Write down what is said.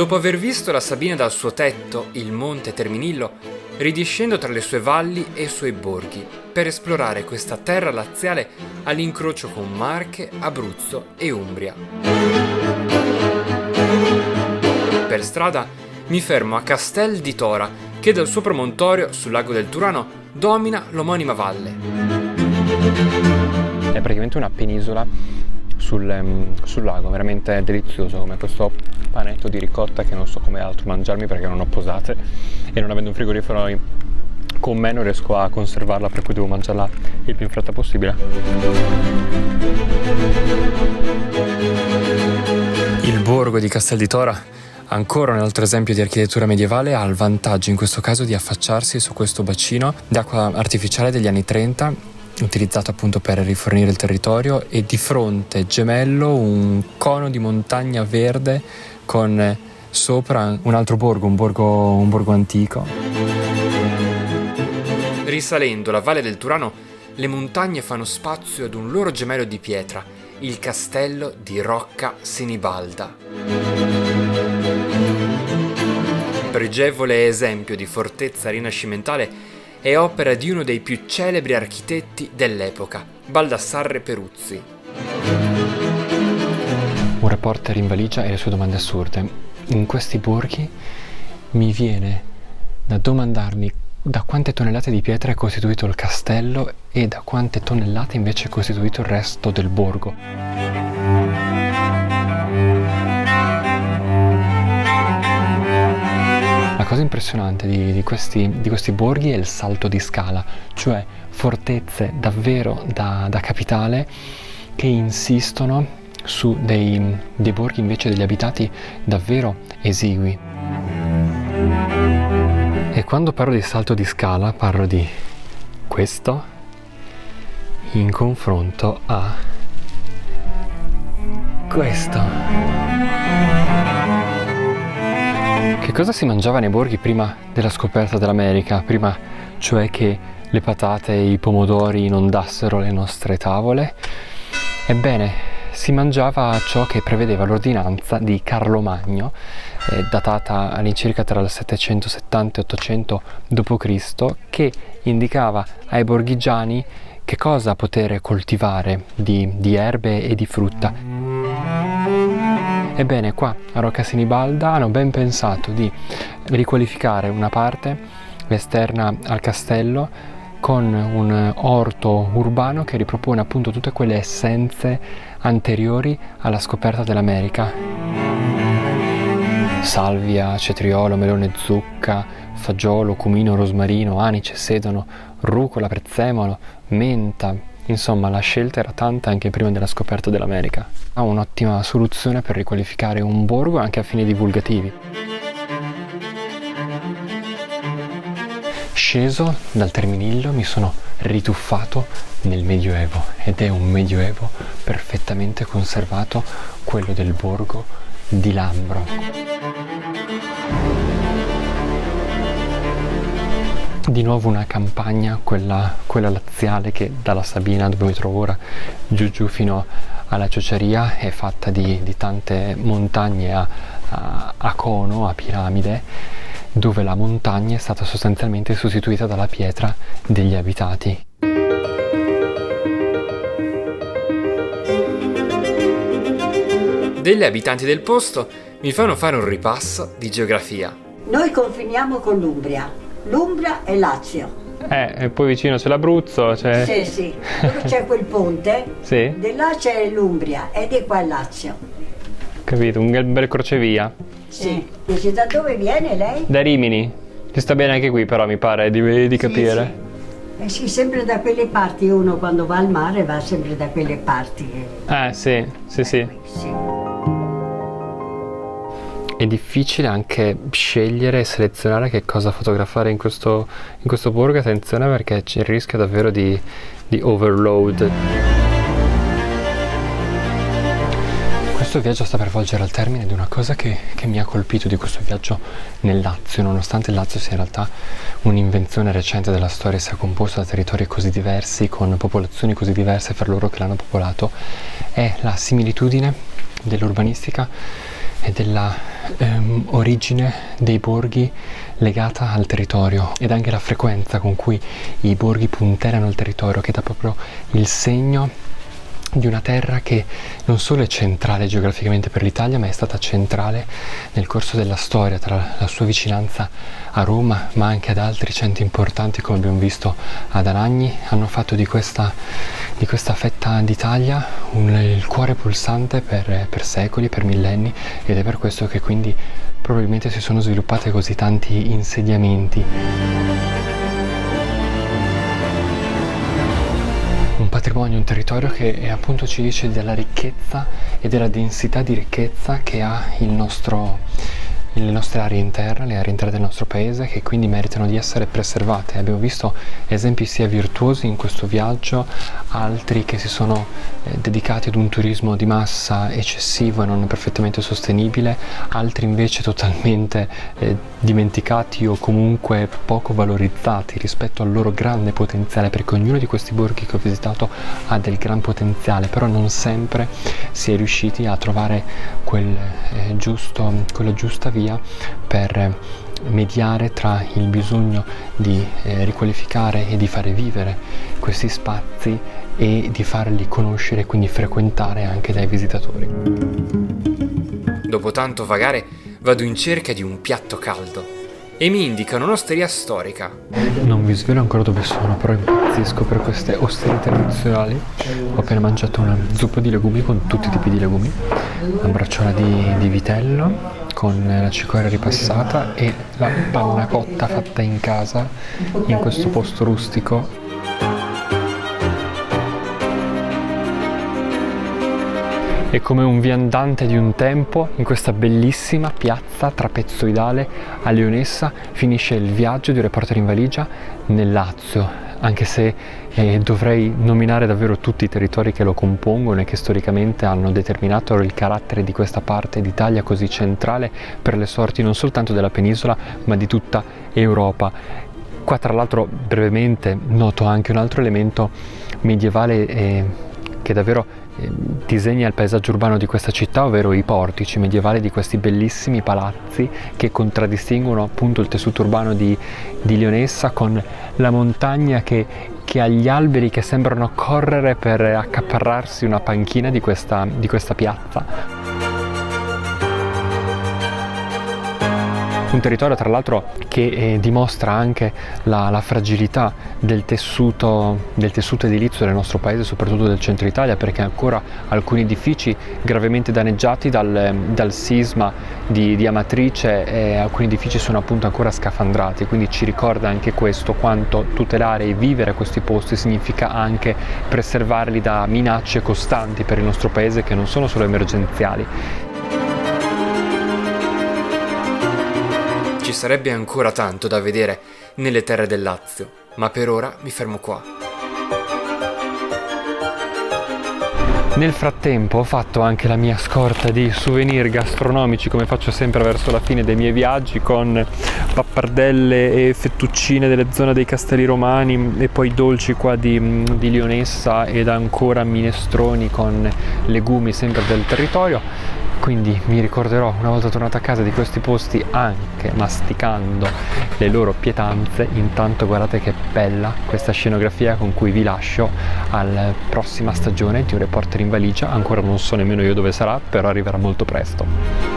Dopo aver visto la Sabina dal suo tetto, il monte Terminillo, ridiscendo tra le sue valli e i suoi borghi, per esplorare questa terra laziale all'incrocio con Marche, Abruzzo e Umbria. Per strada mi fermo a Castel di Tora, che dal suo promontorio sul lago del Turano domina l'omonima valle. È praticamente una penisola sul lago, veramente delizioso, come questo panetto di ricotta che non so come altro mangiarmi perché non ho posate e non avendo un frigorifero con me non riesco a conservarla, per cui devo mangiarla il più in fretta possibile. Il borgo di Castel di Tora, ancora un altro esempio di architettura medievale, ha il vantaggio in questo caso di affacciarsi su questo bacino d'acqua artificiale degli anni 30, utilizzato appunto per rifornire il territorio, e di fronte gemello un cono di montagna verde con sopra un altro borgo, un borgo antico. Risalendo la valle del Turano, le montagne fanno spazio ad un loro gemello di pietra, il castello di Rocca Sinibalda. Pregevole esempio di fortezza rinascimentale è opera di uno dei più celebri architetti dell'epoca, Baldassarre Peruzzi. Un reporter in valigia e le sue domande assurde. In questi borghi mi viene da domandarmi da quante tonnellate di pietra è costituito il castello e da quante tonnellate invece è costituito il resto del borgo. La cosa impressionante di questi borghi è il salto di scala, cioè fortezze davvero da capitale che insistono su dei borghi invece degli abitati davvero esigui. E quando parlo di salto di scala parlo di questo in confronto a questo. Che cosa si mangiava nei borghi prima della scoperta dell'America? Prima cioè che le patate e i pomodori inondassero le nostre tavole? Ebbene, si mangiava ciò che prevedeva l'ordinanza di Carlo Magno, datata all'incirca tra il 770 e 800 d.C., che indicava ai borghigiani che cosa poter coltivare di erbe e di frutta. Ebbene, qua a Rocca Sinibalda hanno ben pensato di riqualificare una parte esterna al castello con un orto urbano che ripropone appunto tutte quelle essenze anteriori alla scoperta dell'America. Salvia, cetriolo, melone, zucca, fagiolo, cumino, rosmarino, anice, sedano, rucola, prezzemolo, menta. Insomma, la scelta era tanta anche prima della scoperta dell'America. Ha un'ottima soluzione per riqualificare un borgo anche a fini divulgativi. Sceso dal Terminillo mi sono rituffato nel Medioevo ed è un Medioevo perfettamente conservato, quello del borgo di Lambro. Di nuovo una campagna, quella laziale, che dalla Sabina, dove mi trovo ora, giù fino alla Ciociaria, è fatta di tante montagne a cono, a piramide, dove la montagna è stata sostanzialmente sostituita dalla pietra degli abitati. Degli abitanti del posto mi fanno fare un ripasso di geografia. Noi confiniamo con l'Umbria. L'Umbria e Lazio. E poi vicino c'è l'Abruzzo, c'è... Sì, dove c'è quel ponte, sì. Di là c'è l'Umbria ed è qua il Lazio. Capito, un bel crocevia. Sì. Dice, da dove viene lei? Da Rimini. Ci sta bene anche qui però, mi pare di capire. Sì. Sì, sempre da quelle parti, uno quando va al mare va sempre da quelle parti. Sì. È difficile anche scegliere e selezionare che cosa fotografare in questo borgo. Attenzione, perché c'è il rischio davvero di overload. Questo viaggio sta per volgere al termine, ed una cosa che mi ha colpito di questo viaggio nel Lazio, nonostante il Lazio sia in realtà un'invenzione recente della storia, sia composto da territori così diversi, con popolazioni così diverse fra loro che l'hanno popolato, è la similitudine dell'urbanistica e della origine dei borghi legata al territorio, ed anche la frequenza con cui i borghi puntellano il territorio, che dà proprio il segno di una terra che non solo è centrale geograficamente per l'Italia, ma è stata centrale nel corso della storia, tra la sua vicinanza a Roma, ma anche ad altri centri importanti, come abbiamo visto ad Anagni. Hanno fatto di questa fetta d'Italia il cuore pulsante per secoli, per millenni, ed è per questo che quindi probabilmente si sono sviluppati così tanti insediamenti. Un patrimonio, un territorio che appunto ci dice della ricchezza e della densità di ricchezza che ha le nostre aree interne, le aree interne del nostro paese, che quindi meritano di essere preservate. Abbiamo visto esempi sia virtuosi in questo viaggio, altri che si sono dedicati ad un turismo di massa eccessivo e non perfettamente sostenibile, altri invece totalmente dimenticati o comunque poco valorizzati rispetto al loro grande potenziale, perché ognuno di questi borghi che ho visitato ha del gran potenziale, però non sempre si è riusciti a trovare quella giusta via per mediare tra il bisogno di riqualificare e di fare vivere questi spazi e di farli conoscere e quindi frequentare anche dai visitatori. Dopo tanto vagare, vado in cerca di un piatto caldo e mi indicano un'osteria storica. Non vi svelo ancora dove sono, però impazzisco per queste osterie tradizionali. Ho appena mangiato una zuppa di legumi con tutti i tipi di legumi, una bracciola di vitello con la cicoria ripassata e la panna cotta fatta in casa in questo posto rustico. E come un viandante di un tempo, in questa bellissima piazza trapezoidale a Leonessa finisce il viaggio di Reporter in Valigia nel Lazio, anche se dovrei nominare davvero tutti i territori che lo compongono e che storicamente hanno determinato il carattere di questa parte d'Italia così centrale per le sorti non soltanto della penisola ma di tutta Europa. Qua tra l'altro brevemente noto anche un altro elemento medievale che davvero disegna il paesaggio urbano di questa città, ovvero i portici medievali di questi bellissimi palazzi che contraddistinguono appunto il tessuto urbano di Leonessa, con la montagna che ha gli alberi che sembrano correre per accaparrarsi una panchina di questa piazza. Un territorio tra l'altro che dimostra anche la fragilità del tessuto edilizio del nostro paese, soprattutto del centro Italia, perché ancora alcuni edifici gravemente danneggiati dal sisma di Amatrice, e alcuni edifici sono appunto ancora scafandrati, quindi ci ricorda anche questo, quanto tutelare e vivere questi posti significa anche preservarli da minacce costanti per il nostro paese, che non sono solo emergenziali. Ci sarebbe ancora tanto da vedere nelle terre del Lazio, ma per ora mi fermo qua. Nel frattempo ho fatto anche la mia scorta di souvenir gastronomici, come faccio sempre verso la fine dei miei viaggi, con pappardelle e fettuccine delle zone dei Castelli Romani e poi dolci qua di Leonessa, ed ancora minestroni con legumi sempre del territorio. Quindi mi ricorderò una volta tornato a casa di questi posti, anche masticando le loro pietanze. Intanto guardate che bella questa scenografia con cui vi lascio alla prossima stagione di Un Reporter in Valigia. Ancora non so nemmeno io dove sarà, però arriverà molto presto.